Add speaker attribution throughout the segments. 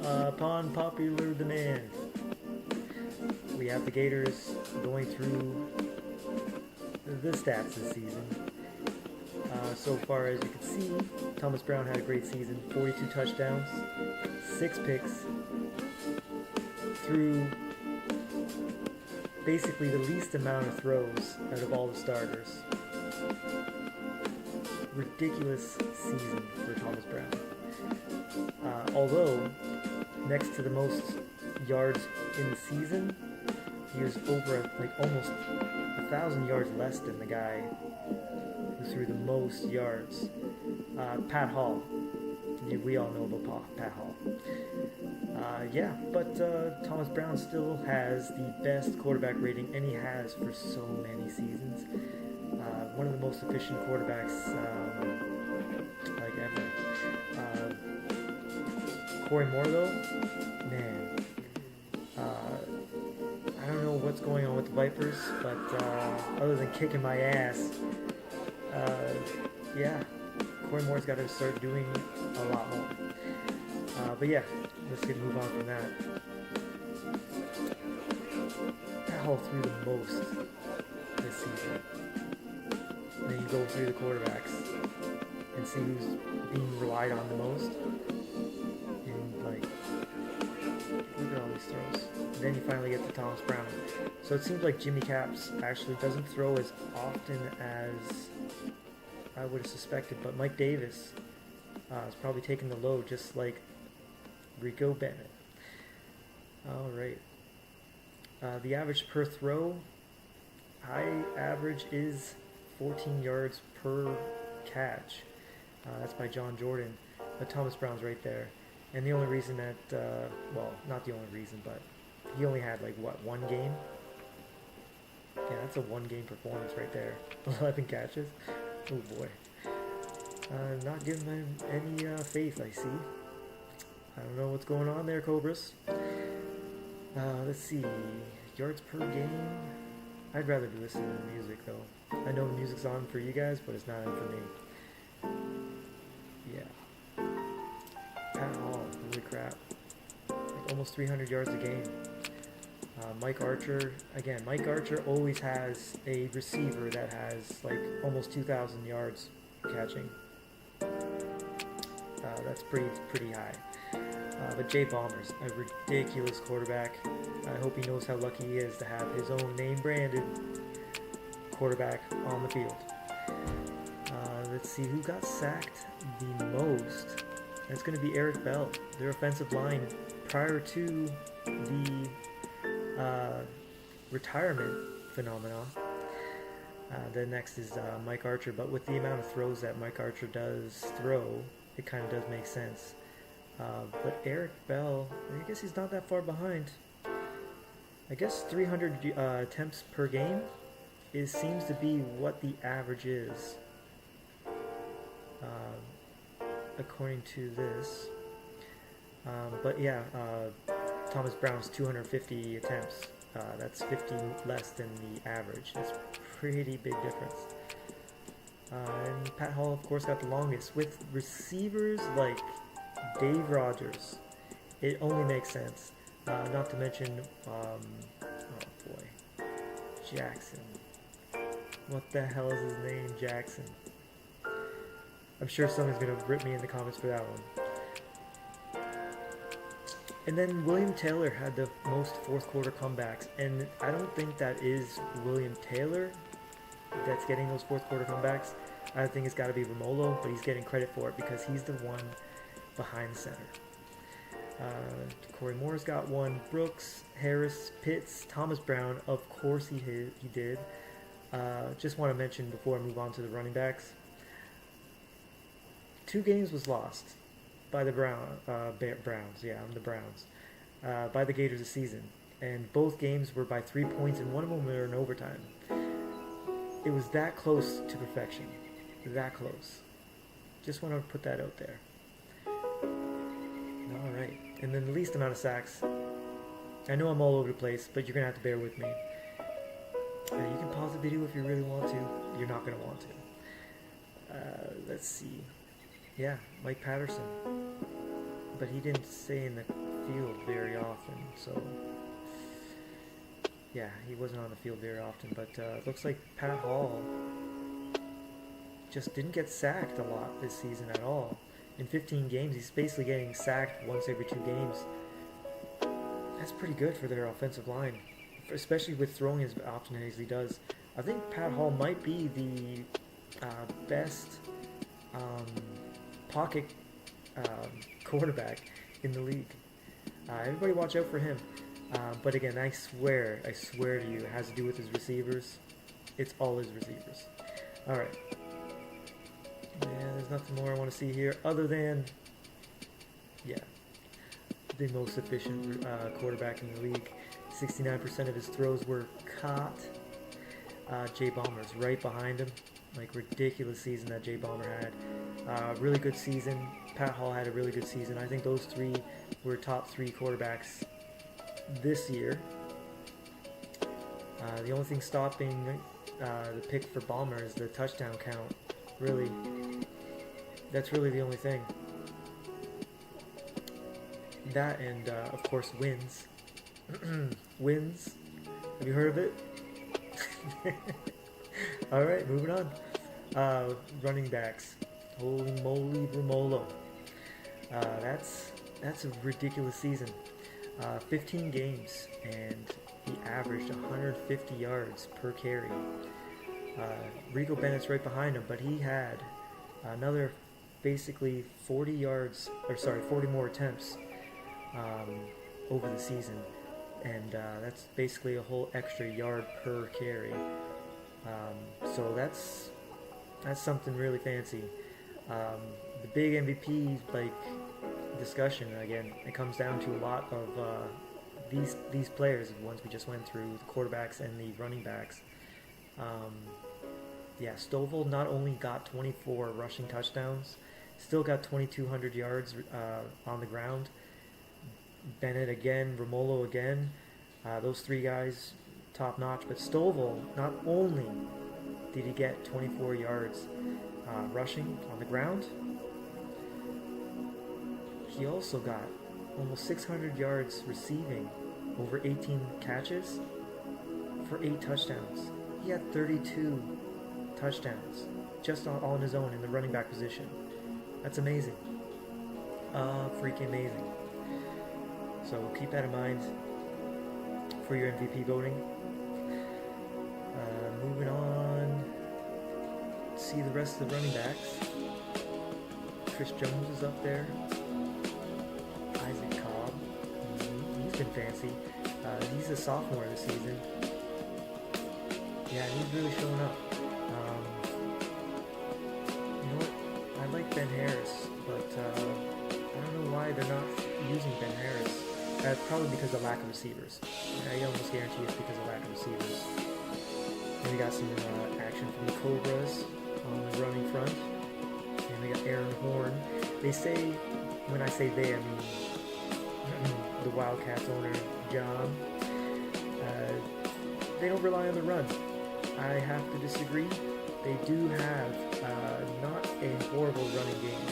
Speaker 1: Upon popular demand, we have the Gators going through the stats this season. So far, as you can see, Thomas Brown had a great season. 42 touchdowns, 6 picks, threw basically the least amount of throws out of all the starters. Ridiculous season for Thomas Brown. Although, next to the most yards in the season, he was over like almost 1,000 yards less than the guy who threw the most yards. Pat Hall. We all know about Pat Hall. Yeah, but Thomas Brown still has the best quarterback rating, and he has for so many seasons. One of the most efficient quarterbacks like ever. Corey Moore, though, man, I don't know what's going on with the Vipers, but other than kicking my ass, yeah, Corey Moore's got to start doing a lot more. But yeah, let's move on from that. Hall threw the most this season. And then you go through the quarterbacks and see who's being relied on the most. And like, look at all these throws. And then you finally get to Thomas Brown. So it seems like Jimmy Caps actually doesn't throw as often as I would have suspected, but Mike Davis is probably taking the load, just like Rico Bennett. All right. The average per throw, high average is 14 yards per catch. That's by John Jordan. But Thomas Brown's right there. And the only reason that, well, not the only reason, but he only had like, what, one game? Yeah, that's a one-game performance right there. 11 catches. Oh boy. Not giving them any faith, I see. I don't know what's going on there, Cobras. Let's see. Yards per game. I'd rather be listening to the music, though. I know the music's on for you guys, but it's not on for me. Yeah. Pat Hall. Holy crap. Like almost 300 yards a game. Mike Archer. Again, Mike Archer always has a receiver that has like almost 2,000 yards catching. That's pretty high. But Jay Bomber's a ridiculous quarterback. I hope he knows how lucky he is to have his own name-branded quarterback on the field. Let's see who got sacked the most. It's going to be Eric Bell, their offensive line, prior to the retirement phenomenon. Then next is Mike Archer, but with the amount of throws that Mike Archer does throw, it kind of does make sense. But Eric Bell, I guess he's not that far behind. I guess 300 attempts per game seems to be what the average is, according to this. But yeah, Thomas Brown's 250 attempts. That's 50 less than the average. That's a pretty big difference. And Pat Hall, of course, got the longest. With receivers like Dave Rogers, it only makes sense. Not to mention, oh boy, Jackson. What the hell is his name? Jackson. I'm sure someone's going to rip me in the comments for that one. And then William Taylor had the most fourth quarter comebacks, and I don't think that is William Taylor that's getting those fourth quarter comebacks. I think it's got to be Romolo, but he's getting credit for it because he's the one behind the center. Corey Moore's got one. Brooks, Harris, Pitts, Thomas Brown, of course he did. Just want to mention before I move on to the running backs, 2 games was lost by the Browns. Yeah, I'm the Browns. By the Gators this season, and both games were by 3 points, and one of them were in overtime. It was that close to perfection. That close. Just want to put that out there. All right, and then the least amount of sacks. I know I'm all over the place, but you're gonna have to bear with me. You can pause the video if you really want to. You're not gonna want to. Let's see. Yeah, Mike Patterson. But he didn't say in the field very often. So yeah, he wasn't on the field very often. But it looks like Pat Hall just didn't get sacked a lot this season at all. In 15 games, he's basically getting sacked once every 2 games. That's pretty good for their offensive line, especially with throwing as often as he does. I think Pat Hall might be the best pocket quarterback in the league. Everybody watch out for him. But again, I swear to you, it has to do with his receivers. It's all his receivers. All right. Yeah, there's nothing more I want to see here other than, yeah, the most efficient quarterback in the league. 69% of his throws were caught. Jay Ballmer's right behind him. Like, ridiculous season that Jay Ballmer had. Really good season. Pat Hall had a really good season. I think those 3 were top 3 quarterbacks this year. The only thing stopping the pick for Ballmer is the touchdown count. Really, that's really the only thing. That and, of course, wins. Wins. Have you heard of it? Alright, moving on. Running backs. Holy moly, Romolo. That's a ridiculous season. 15 games, and he averaged 150 yards per carry. Rico Bennett's right behind him, but he had another basically 40 more attempts over the season, and that's basically a whole extra yard per carry. So that's something really fancy. The big MVP discussion, again, it comes down to a lot of these players, the ones we just went through, the quarterbacks and the running backs. Yeah, Stovall not only got 24 rushing touchdowns, still got 2,200 yards on the ground. Bennett again, Romolo again, those 3 guys top notch. But Stovall, not only did he get 24 yards rushing on the ground, he also got almost 600 yards receiving, over 18 catches for 8 touchdowns. He had 32 touchdowns just on his own in the running back position. That's amazing. Freaking amazing. So keep that in mind for your MVP voting. Moving on, see the rest of the running backs. Chris Jones is up there. Isaac Cobb, he's been fancy. He's a sophomore this season. Yeah, he's really showing up. You know what? I like Ben Harris, but I don't know why they're not using Ben Harris. Probably because of lack of receivers. I almost guarantee it's because of lack of receivers. And we got some action from the Cobras on the running front. And we got Aaron Horn. They say, when I say they, I mean the Wildcats owner, John. They don't rely on the run. I have to disagree. They do have not a horrible running game.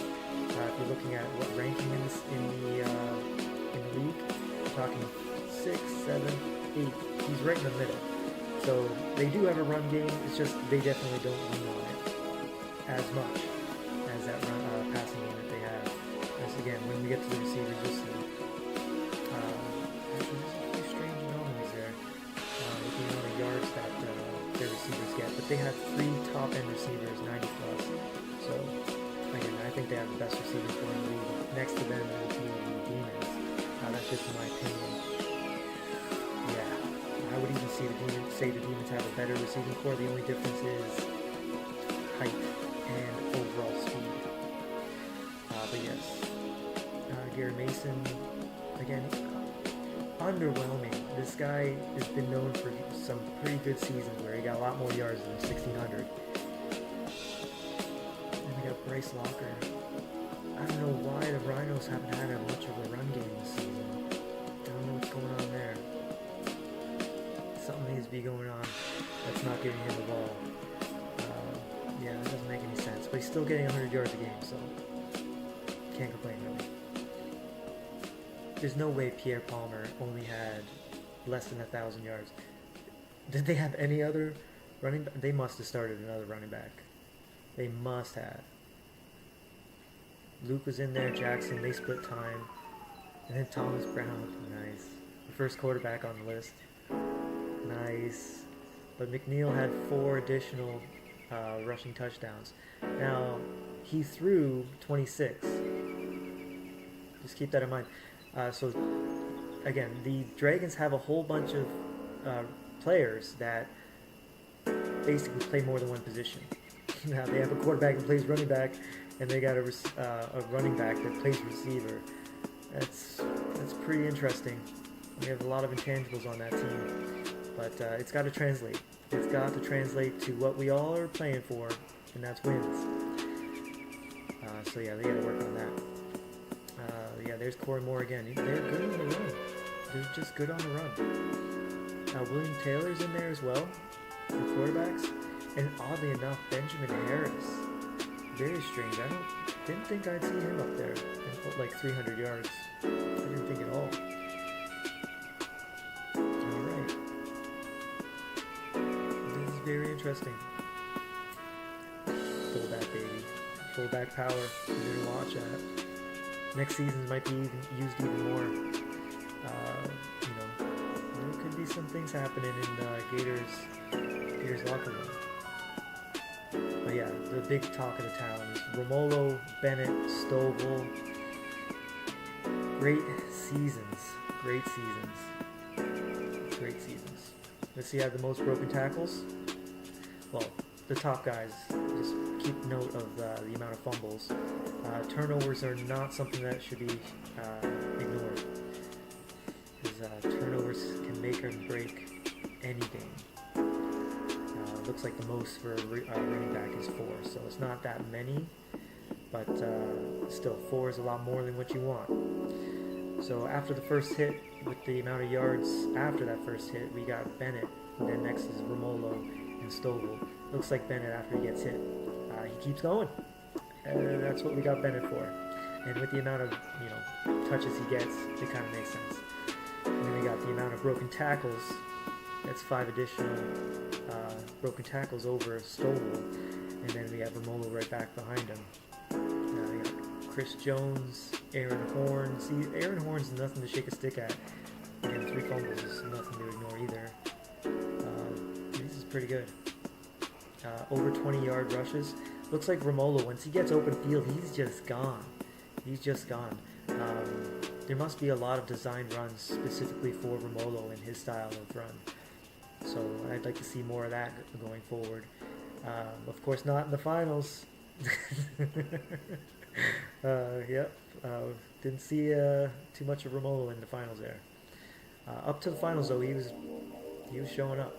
Speaker 1: If you're looking at what ranking in the league, we're talking 6, 7, 8. He's right in the middle. So they do have a run game. It's just they definitely don't lean on it as much as that passing game that they have. As again, when we get to the receivers, you'll see. Actually, there's a few strange anomalies there. Looking at the yards that their receivers get, but they have 3 top-end receivers, 90 plus. So again, I think they have the best receivers for the league. Next to them is the Demons. That's just my opinion. Yeah, I would even say the Demons have a better receiving core. The only difference is height and overall speed. But yes, Gary Mason, again, underwhelming. This guy has been known for some pretty good seasons where he got a lot more yards than 1,600. And we got Bryce Locker. I don't know why the Rhinos haven't had much of a run game this season. I don't know what's going on there. Something needs to be going on that's not giving him the ball. Yeah, that doesn't make any sense. But he's still getting 100 yards a game, so can't complain really. there's no way Pierre Palmer only had less than 1,000 yards. Did they have any other running back? They must have started another running back. They must have. Luke was in there, Jackson, they split time. And then Thomas Brown, nice. The first quarterback on the list. Nice. But McNeil had 4 additional rushing touchdowns. Now, he threw 26. Just keep that in mind. So, again, the Dragons have a whole bunch of players that basically play more than one position. Now, they have a quarterback that plays running back, and they got a running back that plays receiver. That's pretty interesting. We have a lot of intangibles on that team, but it's got to translate. It's got to translate to what we all are playing for, and that's wins. So yeah, they got to work on that. Yeah, there's Corey Moore again. They're good on the run. They're just good on the run. William Taylor's in there as well for quarterbacks, and oddly enough, Benjamin Harris. Very strange. Didn't think I'd see him up there in like 300 yards. I didn't think at all. Alright. This is very interesting. Fullback, baby. Fullback power. You're going to watch that. Next season might be used even more. There could be some things happening in Gators locker room. But yeah, the big talk of the town is Romolo, Bennett, Stovall. Great seasons. Great seasons. Great seasons. Let's see, who had the most broken tackles. Well, the top guys. Just keep note of the amount of fumbles. Turnovers are not something that should be ignored. Because turnovers can make or break any game. Looks like the most for running back is 4, so it's not that many, but still 4 is a lot more than what you want. So after the first hit, with the amount of yards after that first hit, we got Bennett, and then next is Romolo and Stovall. Looks like Bennett, after he gets hit, he keeps going, and that's what we got Bennett for. And with the amount of touches he gets, it kind of makes sense. And then we got the amount of broken tackles. That's 5 additional broken tackles over Stovall, and then we have Romolo right back behind him. We got Chris Jones, Aaron Horn. See, Aaron Horn's nothing to shake a stick at. Again, 3 fumbles is nothing to ignore either. This is pretty good. Over 20-yard rushes. Looks like Romolo, once he gets open field, he's just gone. He's just gone. There must be a lot of design runs specifically for Romolo and his style of run. So I'd like to see more of that going forward. Of course, not in the finals. Yep. Didn't see too much of Romolo in the finals there. Up to the finals, though, he was showing up.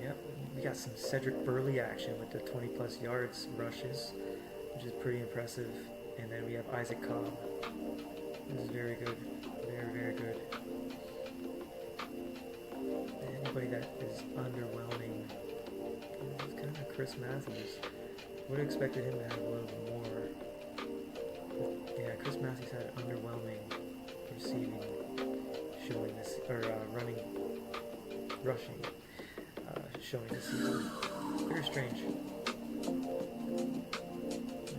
Speaker 1: Yep. We got some Cedric Burley action with the 20-plus yards rushes, which is pretty impressive. And then we have Isaac Cobb. This is very good. Very, very good. Anybody that is underwhelming is kind of Chris Matthews. Would have expected him to have a little more. Yeah, Chris Matthews had underwhelming receiving, showing this, or rushing, showing this season. Very strange.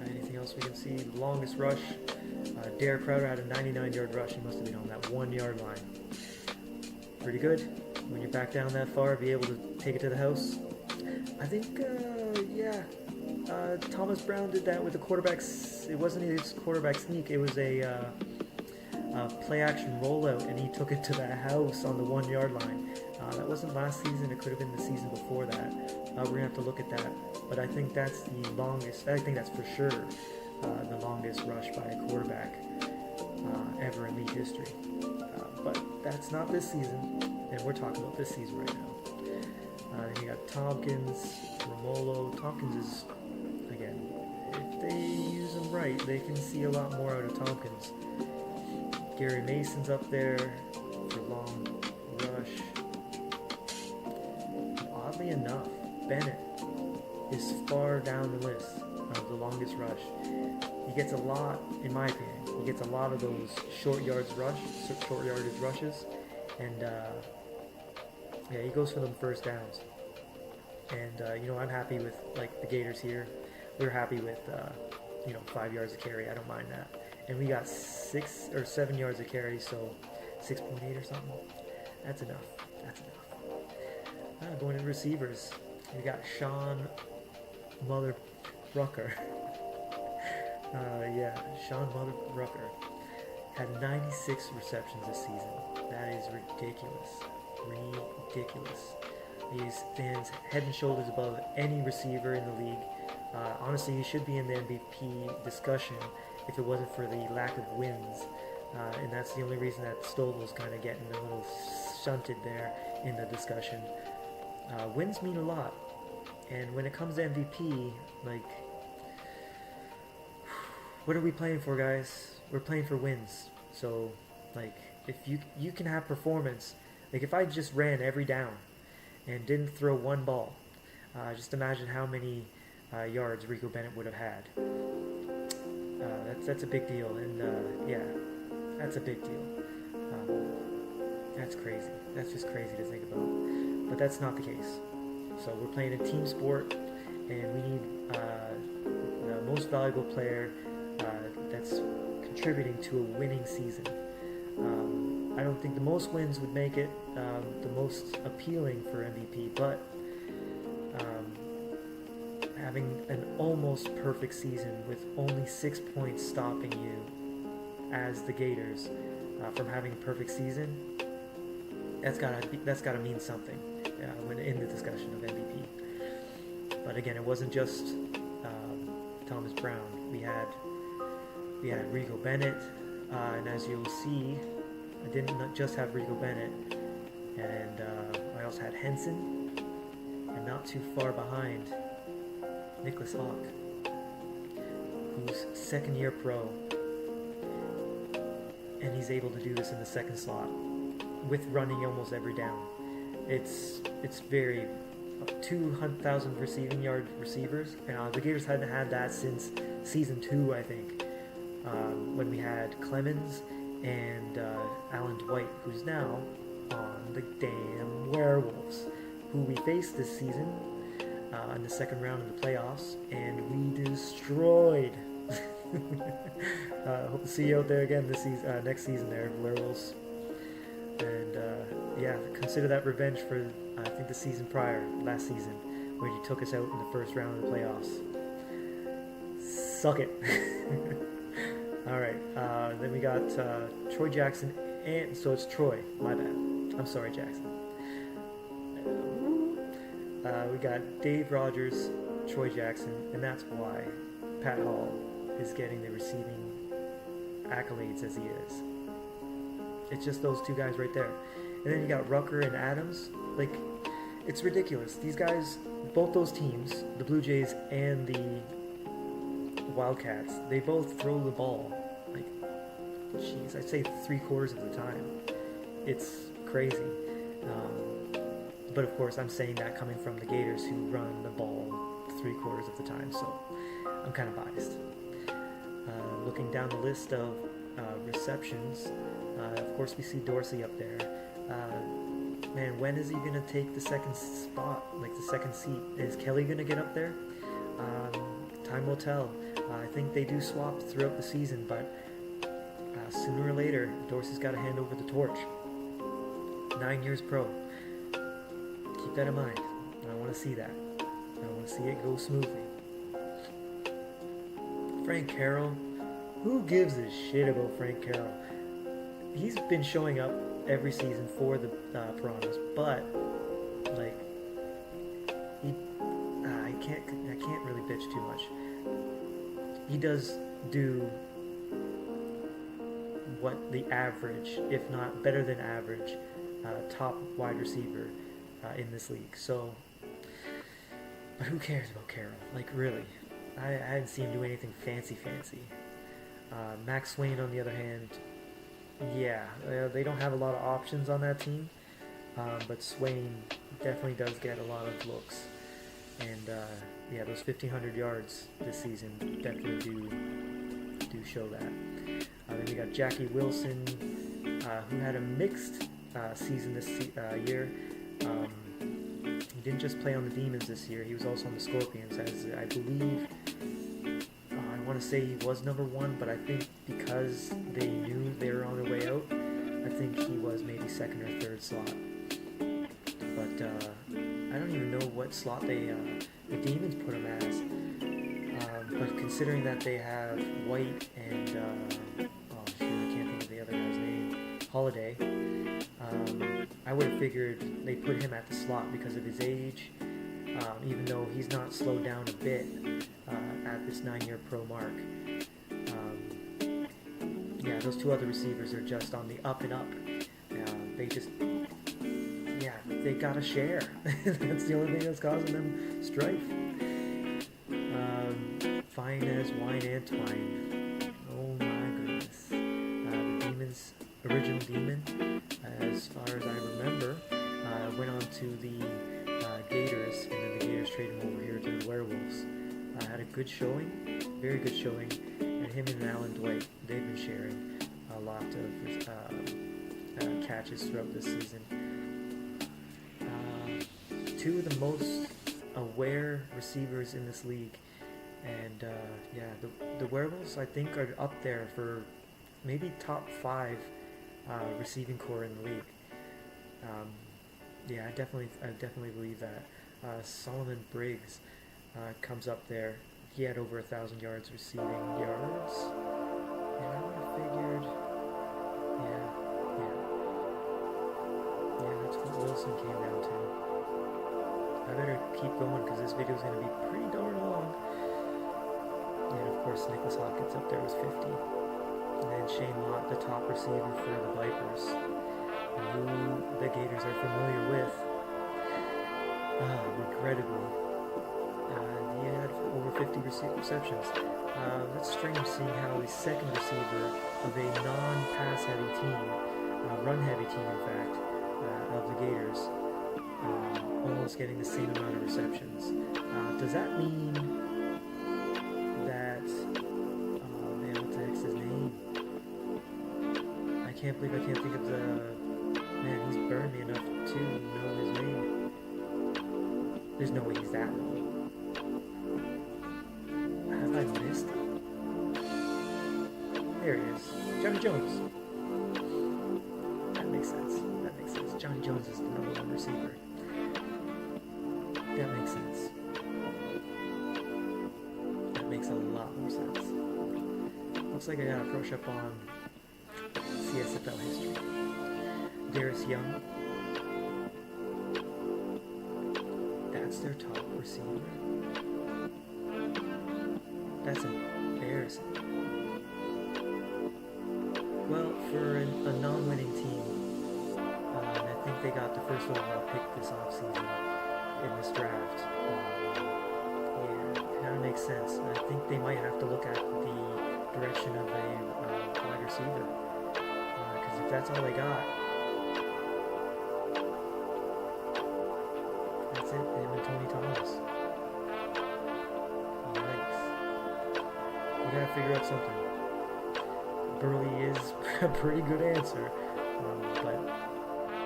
Speaker 1: Anything else we can see? The longest rush. Derek Crowder had a 99-yard rush. He must have been on that 1-yard line. Pretty good. When you're back down that far, be able to take it to the house. I think, yeah. Thomas Brown did that with the quarterbacks. It wasn't his quarterback sneak. It was a play-action rollout, and he took it to the house on the 1-yard line. That wasn't last season. It could have been the season before that. We're going to have to look at that. But I think that's the longest. I think that's for sure the longest rush by a quarterback ever in league history. But that's not this season, and we're talking about this season right now. Then you got Tompkins, Romolo. Tompkins is, again, if they use him right, they can see a lot more out of Tompkins. Gary Mason's up there for long rush. And oddly enough, Bennett is far down the list of the longest rush. He gets a lot, in my opinion, a He gets a lot of those short yardage rushes, and yeah, he goes for them first downs. And I'm happy with like the Gators here. We're happy with 5 yards of carry. I don't mind that. And we got 6 or 7 yards of carry, so 6.8 or something. That's enough. Going into receivers, we got Sean Mother Rucker. Sean Mother Rucker had 96 receptions this season. That is ridiculous. He stands head and shoulders above any receiver in the league. Honestly, he should be in the MVP discussion if it wasn't for the lack of wins. And that's the only reason that Stovall's kind of getting a little shunted there in the discussion. Wins mean a lot. And when it comes to MVP, like, what are we playing for, guys? We're playing for wins. So, like, if you can have performance, like if I just ran every down and didn't throw one ball, just imagine how many yards Rico Bennett would have had. That's a big deal, and yeah, that's a big deal. That's crazy. That's just crazy to think about. But that's not the case. So we're playing a team sport, and we need the most valuable player that's contributing to a winning season. I don't think the most wins would make it the most appealing for MVP, but having an almost perfect season with only 6 points stopping you as the Gators from having a perfect season, that's gotta mean something when in the discussion of MVP. But again, it wasn't just Thomas Brown. We had Rico Bennett, and as you'll see, I didn't just have Rico Bennett, and I also had Henson, and not too far behind, Nicholas Hawk, who's second-year pro, and he's able to do this in the second slot with running almost every down. It's very 200,000 receiving yard receivers. The Gators hadn't had that since season 2, I think, when we had Clemens and Alan Dwight, who's now on the damn Werewolves, who we faced this season in the second round of the playoffs, and we destroyed. Hope to see you out there again this season, next season there, Werewolves. And yeah, consider that revenge for I think the season prior, last season, where you took us out in the first round of the playoffs. Suck it. All right, then we got Troy Jackson, and so it's Troy. My bad. I'm sorry, Jackson. We got Dave Rogers, Troy Jackson, and that's why Pat Hall is getting the receiving accolades as he is. It's just those two guys right there. And then you got Rucker and Adams. Like, it's ridiculous. These guys, both those teams, the Blue Jays and the Wildcats, they both throw the ball. Like, jeez, I'd say 3/4 of the time. It's crazy. But of course, I'm saying that coming from the Gators, who run the ball 3/4 of the time, so I'm kind of biased. Looking down the list of receptions, of course we see Dorsey up there. Man, when is he going to take the second spot, like the second seat? Is Kelly going to get up there? Time will tell. I think they do swap throughout the season, but sooner or later, Dorsey's got to hand over the torch. 9 years pro. Keep that in mind. I want to see that. I want to see it go smoothly. Frank Carroll. Who gives a shit about Frank Carroll? He's been showing up every season for the Piranhas, but like I can't really bitch too much. He does do what the average, if not better than average, top wide receiver in this league. So, but who cares about Carroll? Like, really, I hadn't seen him do anything fancy. Max Swain, on the other hand, yeah, they don't have a lot of options on that team, but Swain definitely does get a lot of looks, and yeah, those 1,500 yards this season definitely do show that. Then we got Jackie Wilson, who had a mixed season this year. He didn't just play on the Demons this year, he was also on the Scorpions, as I believe, I want to say he was number 1, but I think because they knew they were on their way out, I think he was maybe 2nd or 3rd slot. But I don't even know what slot the Demons put him as. But considering that they have White and, oh shoot, I can't think of the other guy's name, Holiday, I would have figured they put him at the slot because of his age, even though he's not slowed down a bit at this 9-year pro mark. Yeah, those 2 other receivers are just on the up and up. They just, yeah, they gotta share. That's the only thing that's causing them strife. Fine as wine and twine. Oh my goodness. The Demons, original Demon, as far as I remember, went on to the Gators, and then the Gators traded him over here to the Werewolves. Had a good showing, very good showing, and him and Alan Dwight, they've been sharing a lot of catches throughout this season. 2 of the most aware receivers in this league. And yeah, the Werewolves, I think, are up there for maybe top 5 receiving core in the league. Yeah, I definitely believe that. Solomon Briggs comes up there. He had over 1,000 yards receiving yards, and I would have figured, yeah, that's what Wilson came down to. I better keep going because this video is going to be pretty darn long. And of course, Nicholas Hawkins up there was 50. And then Shane Mott, the top receiver for the Vipers, who the Gators are familiar with. Regrettably, he had over 50 receptions. That's strange seeing how the second receiver of a non-pass heavy team, run-heavy team in fact, of the Gators, almost getting the same amount of receptions. Does that mean that, man, what the heck's his name? I can't believe I can't think of the, man, he's burned me enough to know his name. There's no way he's that low. Have I missed him? There he is. Johnny Jones. That makes sense. That makes sense. Johnny Jones is the number 1 receiver. That makes sense. That makes a lot more sense. Looks like I gotta brush up on CSFL history. Darius Young. That's their top receiver. That's embarrassing. Well, for a non-winning team, and I think they got the first overall pick this offseason in this draft. Yeah, kind of makes sense. And I think they might have to look at the direction of a wide receiver. Because if that's all they got, that's it. Him and Tony Thomas. Yikes. We gotta figure out something. Burley is a pretty good answer, but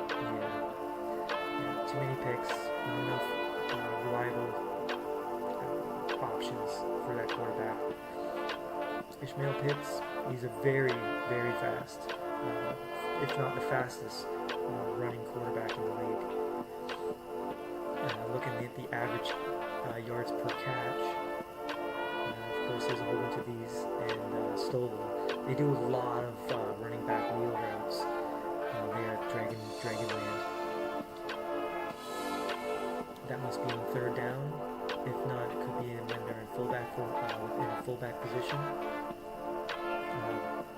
Speaker 1: yeah, too many picks, not enough reliable options for that quarterback. Ishmael Pitts, he's a very, very fast, if not the fastest, running quarterback in the league. Looking at the average yards per catch, of course there's a whole bunch of these, and Stovall. They do a lot of running back wheel routes there at Dragonland. That must be in 3rd down. If not, it could be when they're in a fullback position.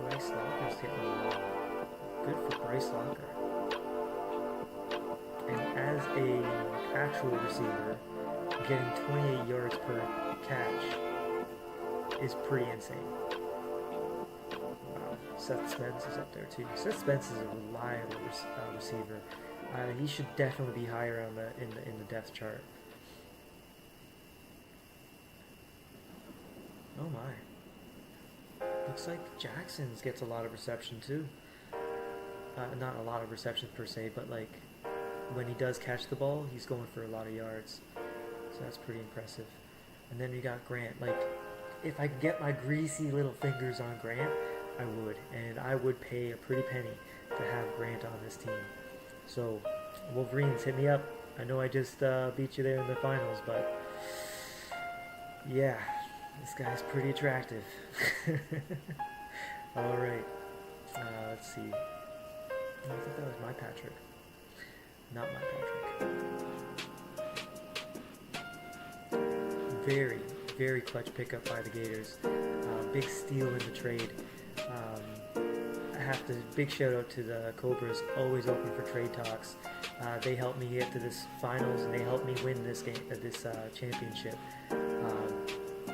Speaker 1: Bryce Locker's getting good for Bryce Locker. And as a actual receiver, getting 28 yards per catch is pretty insane. Seth Spence is up there too. Seth Spence is a reliable receiver. He should definitely be higher on in the depth chart. Oh my! Looks like Jackson's gets a lot of reception too. Not a lot of reception per se, but like when he does catch the ball, he's going for a lot of yards. So that's pretty impressive. And then we got Grant. Like, if I could get my greasy little fingers on Grant, I would. And I would pay a pretty penny to have Grant on this team. So, Wolverines, hit me up. I know I just beat you there in the finals, but yeah, this guy's pretty attractive. Alright, let's see. I think that was my Patrick. Not my Patrick. Very, very clutch pickup by the Gators. Big steal in the trade. I have to big shout out to the Cobras, always open for trade talks. They helped me get to this finals, and they helped me win this game, this championship.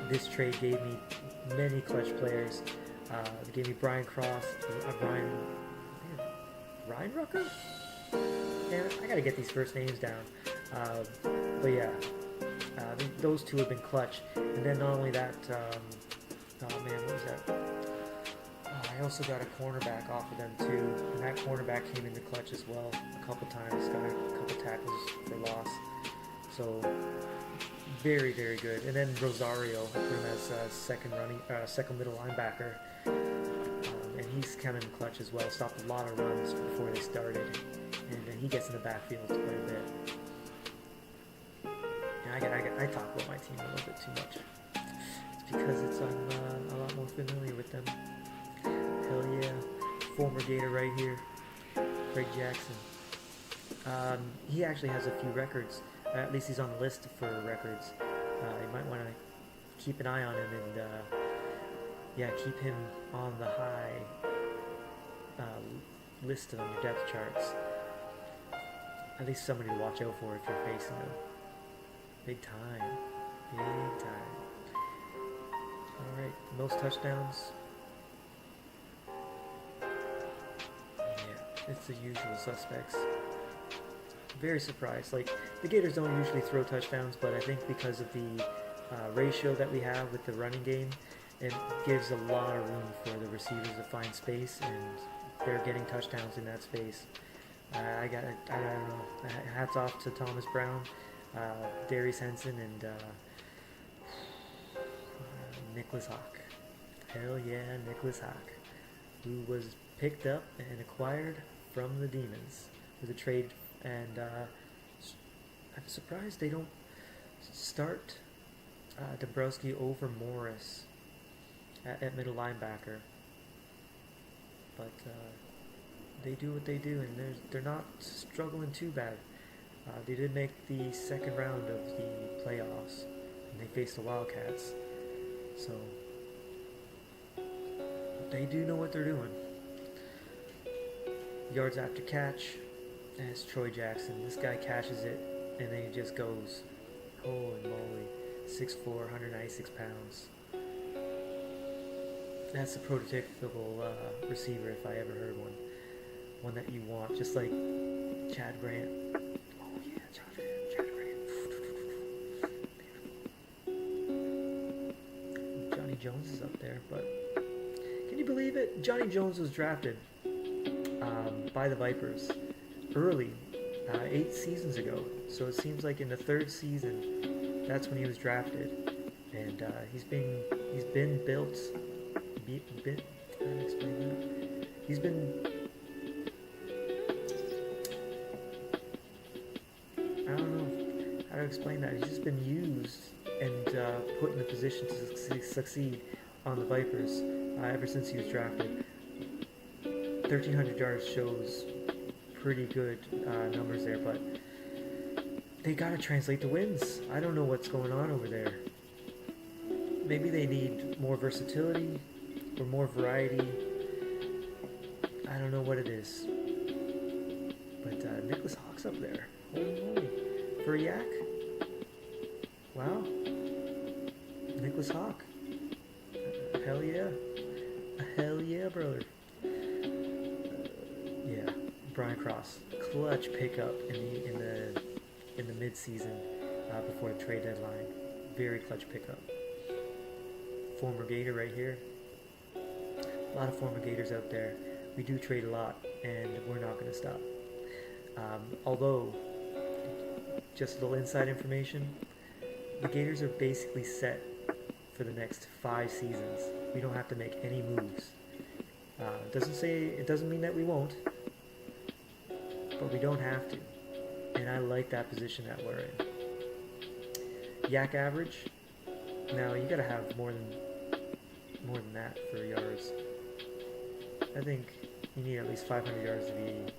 Speaker 1: This trade gave me many clutch players. They gave me Brian Cross, Ryan Rucker? Damn it, I gotta get these first names down. But yeah, those two have been clutch. And then not only that, oh man, what was that? I also got a cornerback off of them too, and that cornerback came in the clutch as well a couple times, got a couple tackles for loss. So very, very good. And then Rosario, I put him as second middle linebacker, and he's kind of in the clutch as well. Stopped a lot of runs before they started, and then he gets in the backfield quite a bit. And I talk about my team a little bit too much. It's because I'm a lot more familiar with them. Hell yeah. Former Gator right here. Craig Jackson. He actually has a few records. At least he's on the list for records. You might want to keep an eye on him and yeah, keep him on the high listed on your depth charts. At least somebody to watch out for if you're facing him. Big time. Big time. Alright, most touchdowns. It's the usual suspects. Very surprised. Like, the Gators don't usually throw touchdowns, but I think because of the ratio that we have with the running game, it gives a lot of room for the receivers to find space, and they're getting touchdowns in that space. I don't know. Hats off to Thomas Brown, Darius Henson, and Nicholas Hawk. Hell yeah, Nicholas Hawk, who was picked up and acquired from the Demons with a trade, and I'm surprised they don't start Dombrowski over Morris at middle linebacker, but they do what they do, and they're not struggling too bad. They did make the second round of the playoffs, and they faced the Wildcats, so they do know what they're doing. Yards after catch, and it's Troy Jackson. This guy catches it, and then he just goes. Holy moly. 6'4", 196 pounds. That's a prototypical receiver if I ever heard one. One that you want, just like Chad Grant. Oh yeah, Chad Grant. Johnny Jones is up there, but can you believe it? Johnny Jones was drafted by the Vipers early, 8 seasons ago. So it seems like in the 3rd season, that's when he was drafted, and he's been built. How to explain that? He's been. I don't know how to explain that. He's just been used and put in a position to succeed on the Vipers ever since he was drafted. 1,300 yards shows pretty good numbers there, but they gotta translate to wins. I don't know what's going on over there. Maybe they need more versatility or more variety. I don't know what it is. But Nicholas Hawk's up there. Holy moly. For a yak? Wow. Nicholas Hawk. Hell yeah. Hell yeah, brother. Yeah, Brian Cross, clutch pickup in the mid-season before the trade deadline. Very clutch pickup. Former Gator right here. A lot of former Gators out there. We do trade a lot, and we're not going to stop. Although, just a little inside information, the Gators are basically set for the next 5 seasons. We don't have to make any moves. It doesn't mean that we won't, but we don't have to. And I like that position that we're in. Yak average. Now you gotta have more than that for yards. I think you need at least 500 yards to be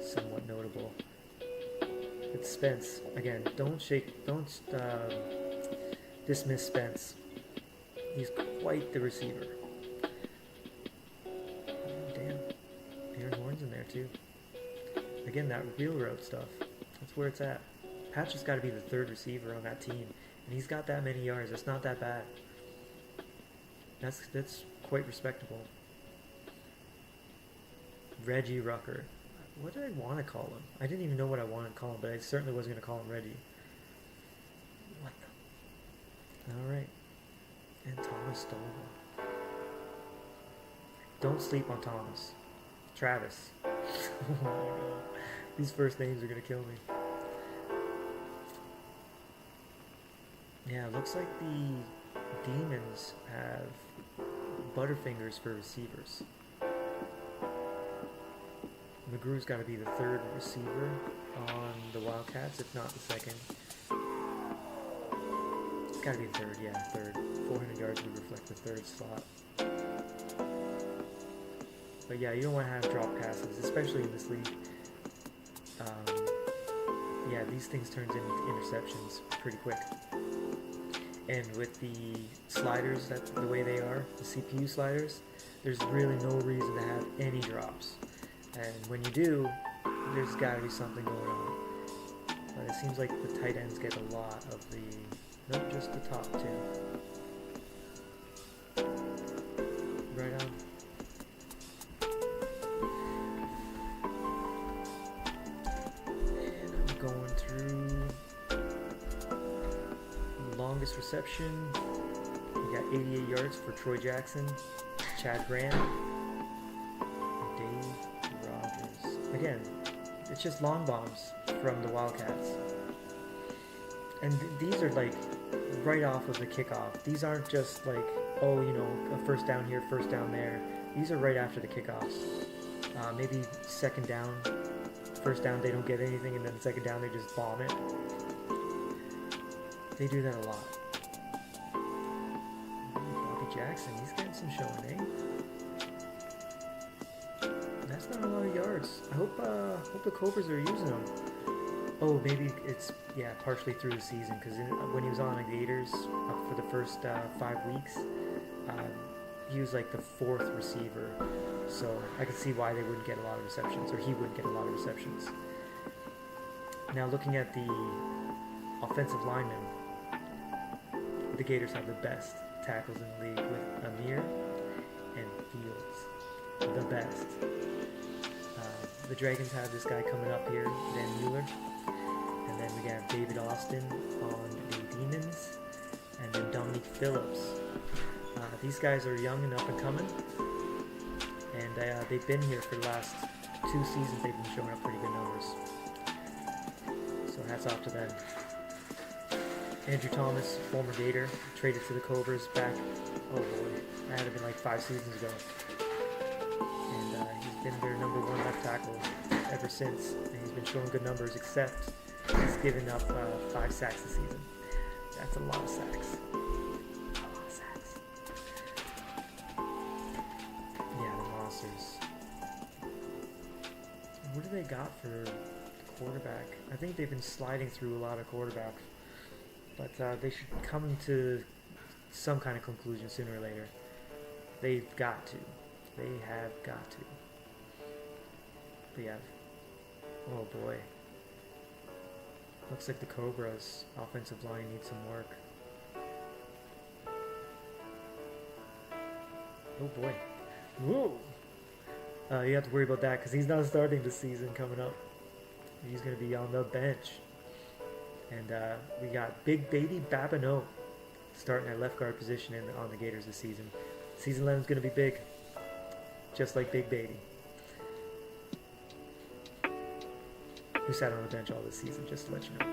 Speaker 1: somewhat notable. It's Spence again. Don't dismiss Spence. He's quite the receiver. Oh, damn, Aaron Horn's in there too. Again, that wheel route stuff. That's where it's at. Patrick's got to be the 3rd receiver on that team, and he's got that many yards. That's not that bad. That's quite respectable. Reggie Rucker. What did I want to call him? I didn't even know what I wanted to call him, but I certainly wasn't going to call him Reggie. What the? Alright. And Thomas Stoll. Don't sleep on Thomas. Travis. Oh my god. These first names are going to kill me. Yeah, it looks like the Demons have Butterfingers for receivers. McGrew's got to be the 3rd receiver on the Wildcats, if not the 2nd. It's got to be the 3rd, yeah, 3rd. 400 yards would reflect the 3rd slot. But yeah, you don't want to have drop passes, especially in this league. Yeah, these things turn into interceptions pretty quick. And with the sliders, the way they are, the CPU sliders, there's really no reason to have any drops. And when you do, there's got to be something going on. But it seems like the tight ends get a lot of the, not just the top two. Right on. And I'm going through longest reception. We got 88 yards for Troy Jackson, Chad Grant, Dave Rogers. Again, it's just long bombs from the Wildcats. And these are like right off of the kickoff. These aren't just like, oh, you know, a first down here, first down there. These are right after the kickoffs. Maybe second down, first down they don't get anything, and then second down they just bomb it. They do that a lot. Bobby Jackson, he's getting some showing, eh? That's not a lot of yards. I hope the Cobras are using them. Oh, maybe it's, yeah, partially through the season, because when he was on the Gators for the first 5 weeks, he was like the 4th receiver, so I could see why they wouldn't get a lot of receptions, or he wouldn't get a lot of receptions. Now looking at the offensive linemen, the Gators have the best tackles in the league with Amir and Fields. The best. The Dragons have this guy coming up here, Dan Mueller. And then we got David Austin on the Demons. And then Dominique Phillips. These guys are young and up and coming. And they've been here for the last 2 seasons. They've been showing up pretty good numbers. So hats off to them. Andrew Thomas, former Gator, traded to the Cobras back, oh boy, that had been like 5 seasons ago. And he's been their number 1 left tackle ever since. And he's been showing good numbers, except he's given up 5 sacks this season. That's a lot of sacks. A lot of sacks. Yeah, the Monsters. What do they got for the quarterback? I think they've been sliding through a lot of quarterbacks. But they should come to some kind of conclusion sooner or later. They've got to. They have got to. But yeah. Oh boy. Looks like the Cobras' offensive line needs some work. Oh boy. Whoa! You have to worry about that because he's not starting the season coming up. He's going to be on the bench. And we got Big Baby Babineau starting at left guard position on the Gators this season. Season 11 is going to be big. just like Big Baby, who sat on the bench all this season, just to let you know.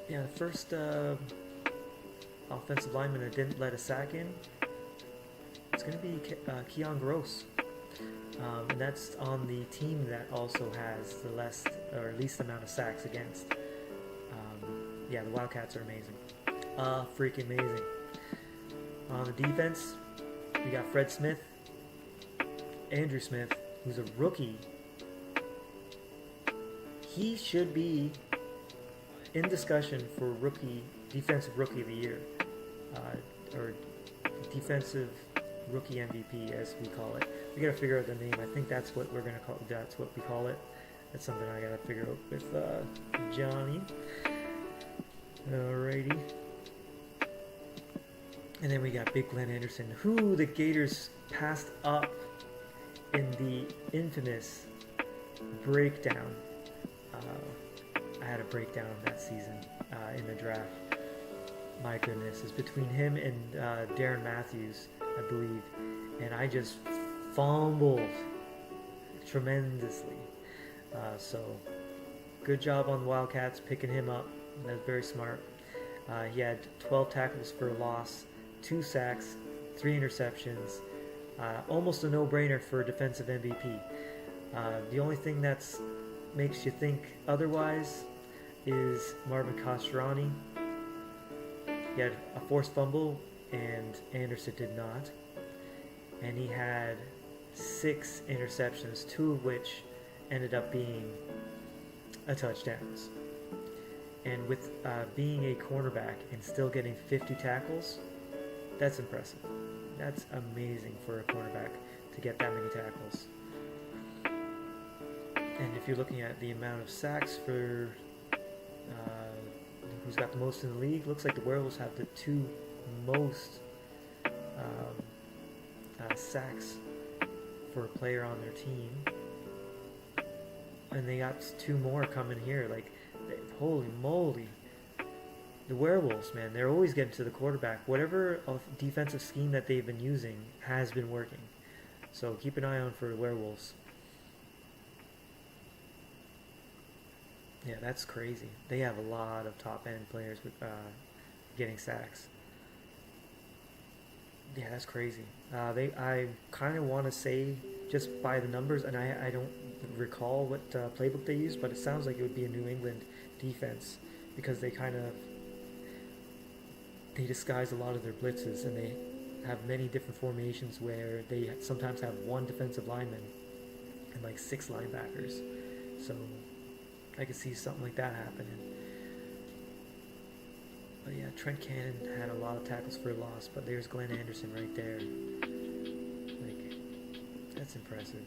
Speaker 1: Yeah, the first offensive lineman that didn't let a sack in, it's going to be Keon Gross. And that's on the team that also has the least amount of sacks against. Yeah, the Wildcats are amazing. Freaking amazing. On the defense, we got Fred Smith, Andrew Smith, who's a rookie. He should be in discussion for defensive rookie of the year, or defensive rookie MVP, as we call it. We gotta figure out the name. I think that's what we're gonna call. That's what we call it. That's something I gotta figure out with Johnny. Alrighty. And then we got Big Glenn Anderson, who the Gators passed up in the infamous breakdown. I had a breakdown of that season in the draft. My goodness, it's between him and Darren Matthews, I believe, and I just fumbled tremendously. So good job on the Wildcats picking him up. That's very smart. He had 12 tackles for a loss, 2 sacks, 3 interceptions. Almost a no-brainer for a defensive MVP. The only thing that makes you think otherwise is Marvin Castrani. He had a forced fumble, and Anderson did not. And he had 6 interceptions, 2 of which ended up being touchdowns. And with being a cornerback and still getting 50 tackles, that's impressive. That's amazing for a cornerback to get that many tackles. And if you're looking at the amount of sacks for who's got the most in the league, looks like the Werewolves have the 2 most sacks for a player on their team. And they got 2 more coming here. Like, holy moly. The Werewolves, man, they're always getting to the quarterback. Whatever defensive scheme that they've been using has been working. So keep an eye on for the Werewolves. Yeah, that's crazy. They have a lot of top-end players with getting sacks. Yeah, that's crazy. I kind of want to say just by the numbers, and I don't recall what playbook they used, but it sounds like it would be a New England defense because they disguise a lot of their blitzes, and they have many different formations where they sometimes have 1 defensive lineman and like 6 linebackers. So I could see something like that happening. But yeah, Trent Cannon had a lot of tackles for a loss, but there's Glenn Anderson right there. Like, that's impressive.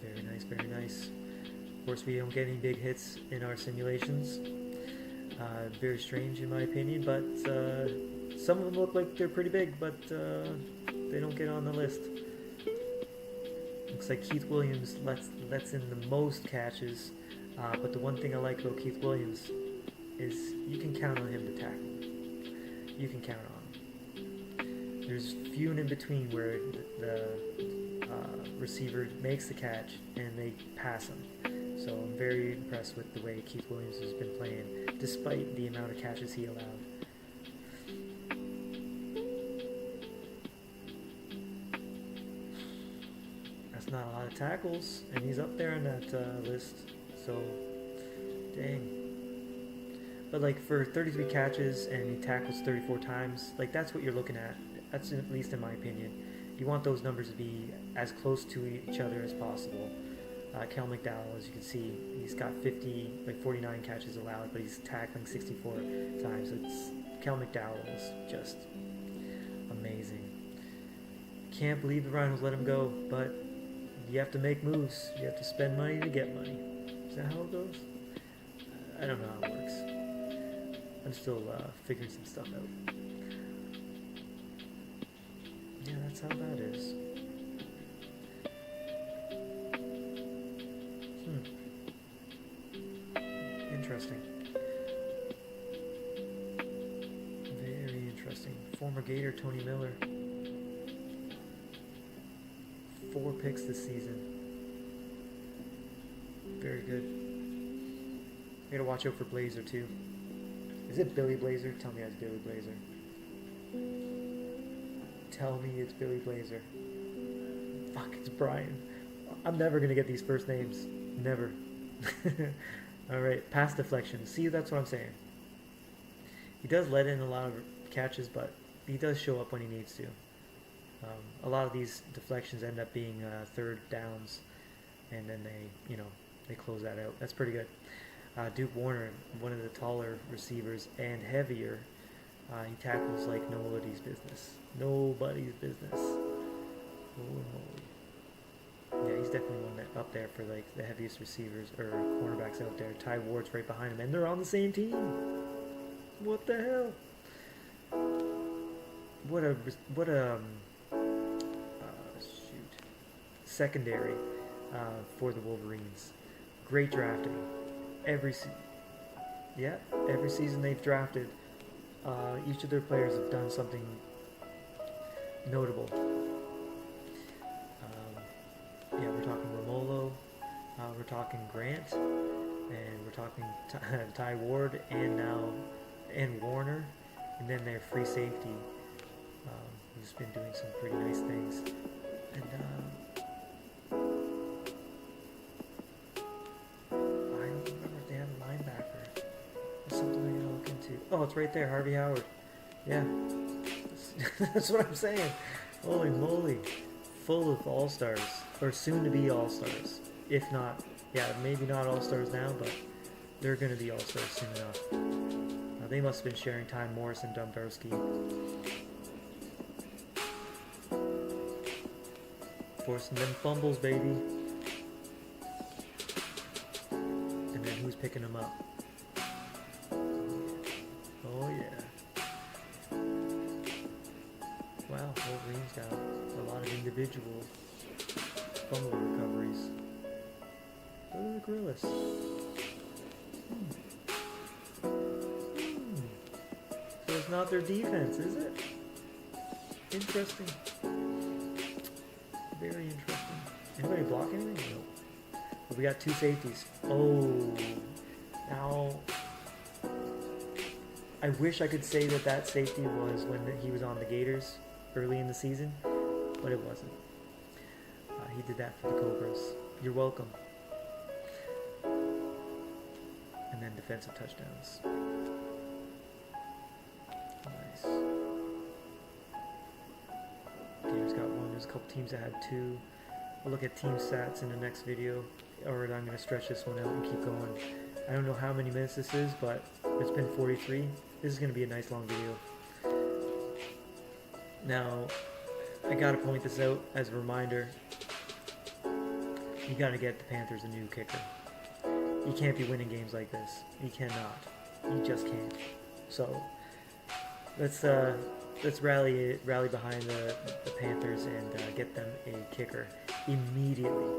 Speaker 1: Very nice, very nice. Of course, we don't get any big hits in our simulations. Very strange in my opinion, but some of them look like they're pretty big, but they don't get on the list. Looks like Keith Williams lets in the most catches, but the one thing I like about Keith Williams is you can count on him to tackle. You can count on him. There's few and in between where the receiver makes the catch and they pass him. So I'm very impressed with the way Keith Williams has been playing, despite the amount of catches he allowed. That's not a lot of tackles, and he's up there on that list. So, dang. But like for 33 catches and he tackles 34 times, like that's what you're looking at. That's at least in my opinion. You want those numbers to be as close to each other as possible. Kel McDowell, as you can see, he's got 49 catches allowed, but he's tackling 64 times. Kel McDowell is just amazing. Can't believe the Rhinos let him go, but you have to make moves. You have to spend money to get money. Is that how it goes? I don't know how it works. I'm still figuring some stuff out. Yeah, that's how that is. Interesting. former Gator Tony Miller. 4 picks this season. Very good. I gotta watch out for Blazer too. Is it Billy Blazer? Tell me it's Billy Blazer. Tell me it's Billy Blazer. Fuck, it's Brian. I'm never gonna get these first names. Never. Alright, pass deflection. See, that's what I'm saying. He does let in a lot of catches, but he does show up when he needs to. A lot of these deflections end up being third downs, and then they close that out. That's pretty good. Duke Warner, one of the taller receivers and heavier, he tackles like nobody's business. Nobody's business. Holy moly. Yeah, he's definitely one that up there for like the heaviest receivers or cornerbacks out there. Ty Ward's right behind him, and they're on the same team. What the hell? What a secondary for the Wolverines. Great drafting. Every season they've drafted, each of their players have done something notable. Yeah, we're talking Romolo, we're talking Grant, and we're talking Ty Ward, and Warner, and then their free safety. He's been doing some pretty nice things. And I don't remember if they have a linebacker. There's something I gotta look into. Oh, it's right there, Harvey Howard. Yeah, that's what I'm saying. Holy moly, full of all-stars, or soon-to-be all-stars. If not, yeah, maybe not all-stars now, but they're gonna be all-stars soon enough. They must have been sharing time, Morris and Dombrowski. Forcing them fumbles, baby. And then who's picking them up? Oh yeah. Wow, Wolverine's got a lot of individual fumble recoveries. Go to the Gorillas. So it's not their defense, is it? Interesting. Very interesting. Anybody block anything? No. But we got 2 safeties. Oh, now I wish I could say that safety was when he was on the Gators early in the season, but it wasn't. He did that for the Cobras. You're welcome. And then defensive touchdowns. Nice. Gators got 1. There's a couple teams that had 2. I'll look at team stats in the next video, or I'm going to stretch this one out and keep going. I don't know how many minutes this is, but it's been 43. This is going to be a nice long video. Now, I got to point this out as a reminder. You got to get the Panthers a new kicker. You can't be winning games like this. You cannot. You just can't. So, let's rally behind the Panthers and get them a kicker immediately.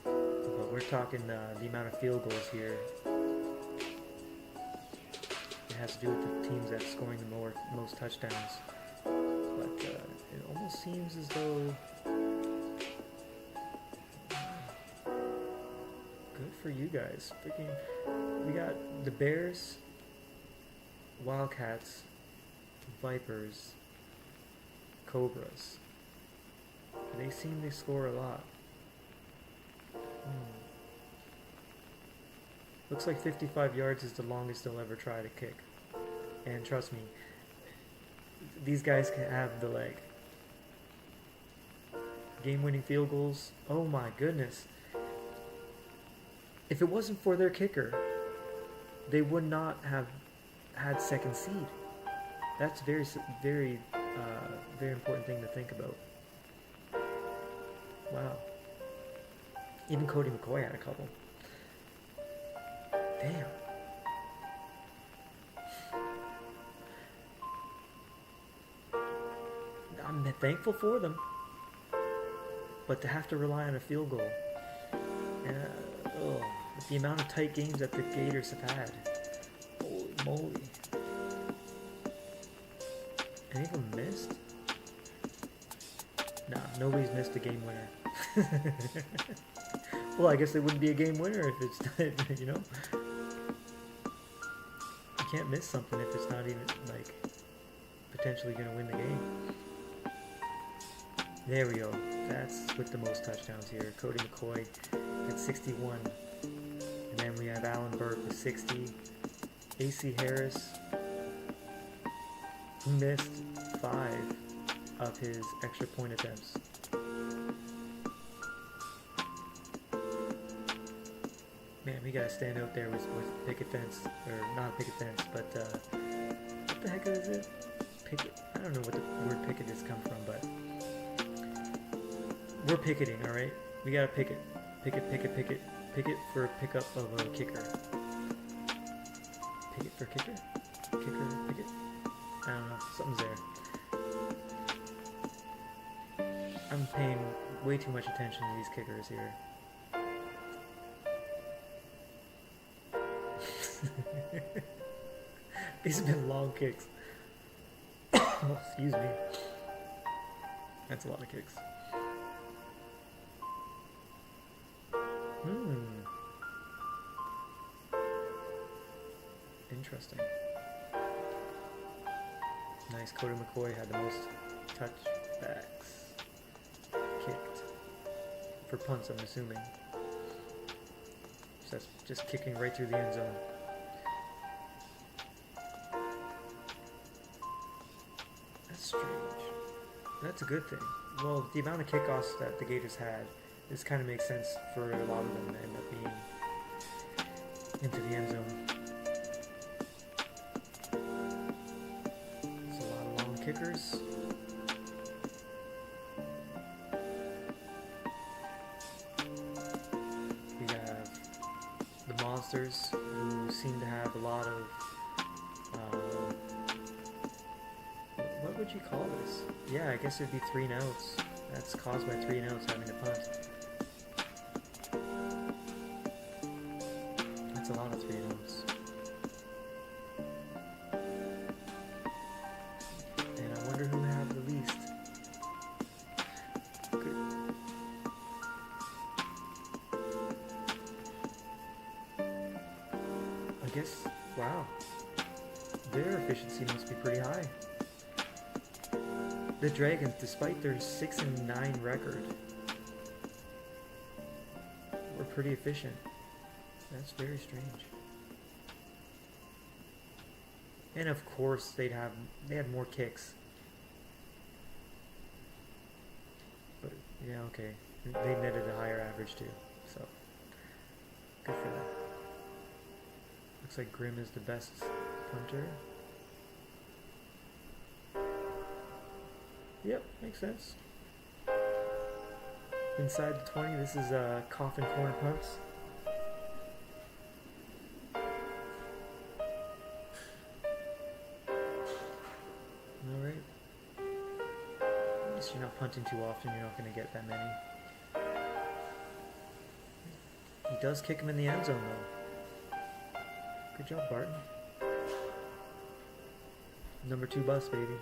Speaker 1: But we're talking the amount of field goals here. It has to do with the teams that's scoring the most touchdowns. But it almost seems as though good for you guys. Freaking, we got the Bears, Wildcats, Vipers, Cobras. They seem to score a lot. Looks like 55 yards is the longest they'll ever try to kick. And trust me, these guys can have the leg. Game-winning field goals. Oh my goodness. If it wasn't for their kicker, they would not have had second seed. That's very important thing to think about. Wow. Even Cody McCoy had a couple. Damn. I'm thankful for them, but to have to rely on a field goal, with the amount of tight games that the Gators have had, holy moly. Any of them missed? Nah, nobody's missed a game winner. Well, I guess it wouldn't be a game winner if it's, you know? You can't miss something if it's not even, like, potentially going to win the game. There we go. That's with the most touchdowns here. Cody McCoy at 61. And then we have Alan Burke with 60. AC Harris, who missed 5 of his extra point attempts. Man, we gotta stand out there with picket fence, or not picket fence, but what the heck is it? Picket? I don't know what the word picket has come from, but we're picketing, all right? We gotta picket for a pickup of a kicker. Picket for kicker? Kicker, picket? I don't know, something's there. I'm paying way too much attention to these kickers here. These have been long kicks. Oh, excuse me. That's a lot of kicks. Interesting. Nice. Cody McCoy had the most touchbacks kicked. For punts, I'm assuming. So that's just kicking right through the end zone. That's strange. That's a good thing. Well, the amount of kickoffs that the Gators had, this kind of makes sense for a lot of them to end up being into the end zone. There's a lot of long kickers. We have the Monsters, who seem to have a lot of what would you call this? Yeah, I guess it'd be 3 and outs. That's caused by 3 and outs having to punt. That's a lot of 3 and outs. And I wonder who have the least. Good. I guess, wow. Their efficiency must be pretty high. The Dragons, despite their 6-9 record, were pretty efficient. That's very strange. And of course, they had more kicks. But yeah, okay, they netted a higher average too. So good for them. Looks like Grimm is the best punter. Yep, makes sense. Inside the 20, this is coffin corner punts. Alright. At least you're not punting too often, you're not going to get that many. He does kick him in the end zone though. Good job, Barton. Number 2 bus, baby.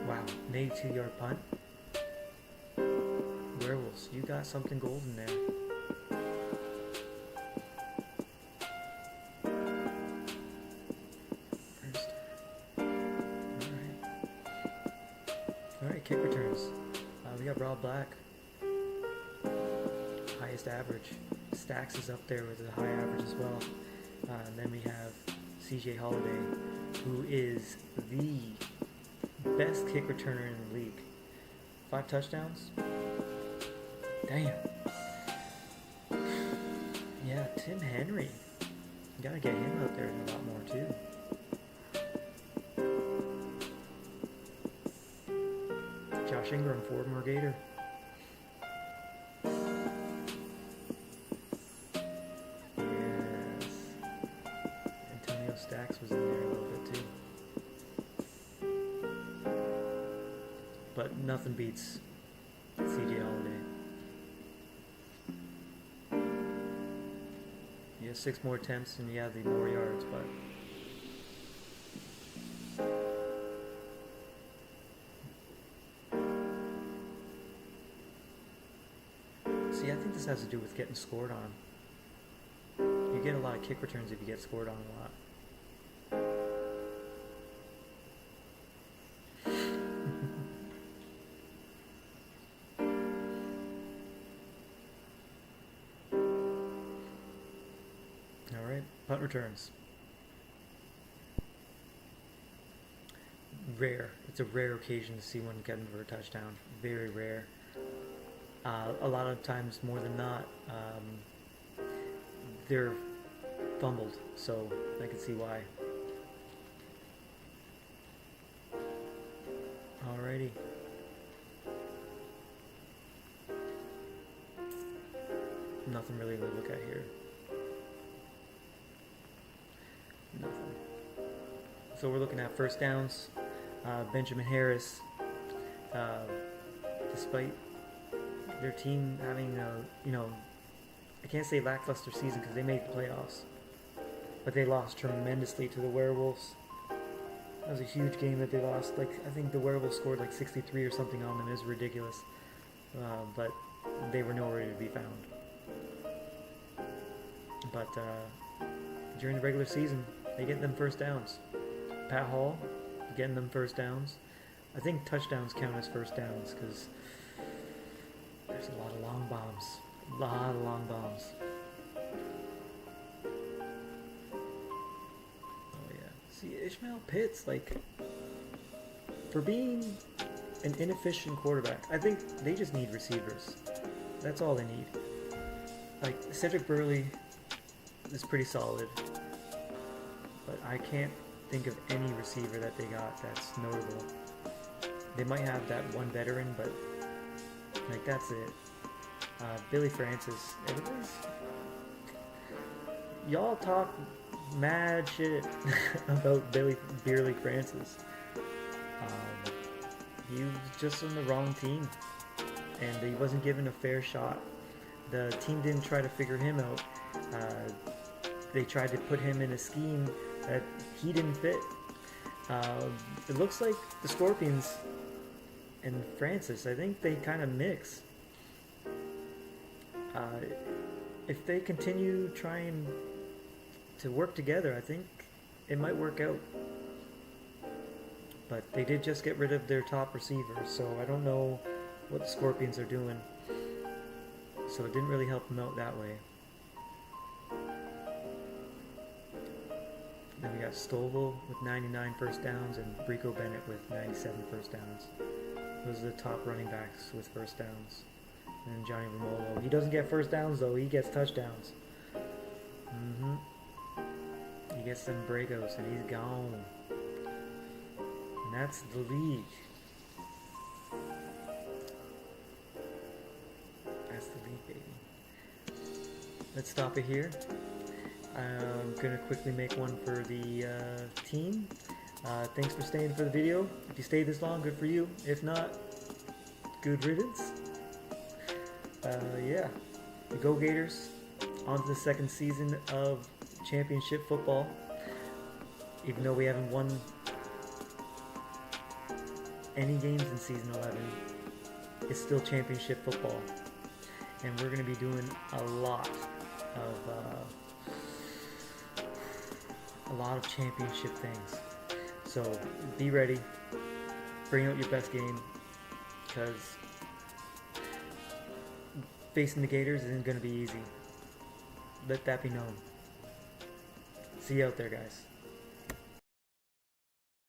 Speaker 1: Wow, 82-yard punt. Werewolves, you got something golden there. First. Alright, kick returns. We got Rob Black. Highest average. Stacks is up there with a high average as well. And then we have CJ Holiday, who is the best kick returner in the league. 5 touchdowns. Damn. Yeah, Tim Henry. You gotta get him out there a lot more too. Josh Ingram, former Gator. Yes. Antonio Stacks was in there a little bit too. But nothing beats CJ Holiday. Yep. Yeah, 6 more attempts and you have the more yards, but see, I think this has to do with getting scored on. You get a lot of kick returns if you get scored on a lot. Alright, punt returns. Rare. It's a rare occasion to see one get in for a touchdown. Very rare. A lot of times, more than not, they're fumbled, so I can see why. Alrighty. Nothing really to look at here. Nothing. So we're looking at first downs. Benjamin Harris, despite their team having I can't say lackluster season because they made the playoffs, but they lost tremendously to the Werewolves. That was a huge game that they lost. Like, I think the Werewolves scored like 63 or something on them. It was ridiculous, but they were nowhere to be found. But during the regular season, they get them first downs. Pat Hall getting them first downs. I think touchdowns count as first downs because there's a lot of long bombs. A lot of long bombs. Oh yeah. See, Ishmael Pitts, like, for being an inefficient quarterback, I think they just need receivers. That's all they need. Like, Cedric Burley is pretty solid, but I can't think of any receiver that they got that's notable. They might have that one veteran, but like, that's it. Billy Francis. Y'all talk mad shit about Billy Francis. He was just on the wrong team, and he wasn't given a fair shot. The team didn't try to figure him out. They tried to put him in a scheme that he didn't fit. It looks like the Scorpions and Francis, I think they kind of mix. If they continue trying to work together, I think it might work out. But they did just get rid of their top receiver, so I don't know what the Scorpions are doing. So it didn't really help them out that way. Then we got Stovall with 99 first downs and Brico Bennett with 97 first downs. Those are the top running backs with first downs. And then Johnny Romolo. He doesn't get first downs though, he gets touchdowns. He gets them breakouts and he's gone. And that's the league. That's the league, baby. Let's stop it here. I'm going to quickly make one for the team. Thanks for staying for the video. If you stayed this long, good for you. If not, good riddance. Yeah, the Go Gators on to the second season of championship football. Even though we haven't won any games in season 11, it's still championship football. And we're going to be doing a lot of championship things. So be ready, bring out your best game, because facing the Gators isn't going to be easy. Let that be known. See you out there, guys.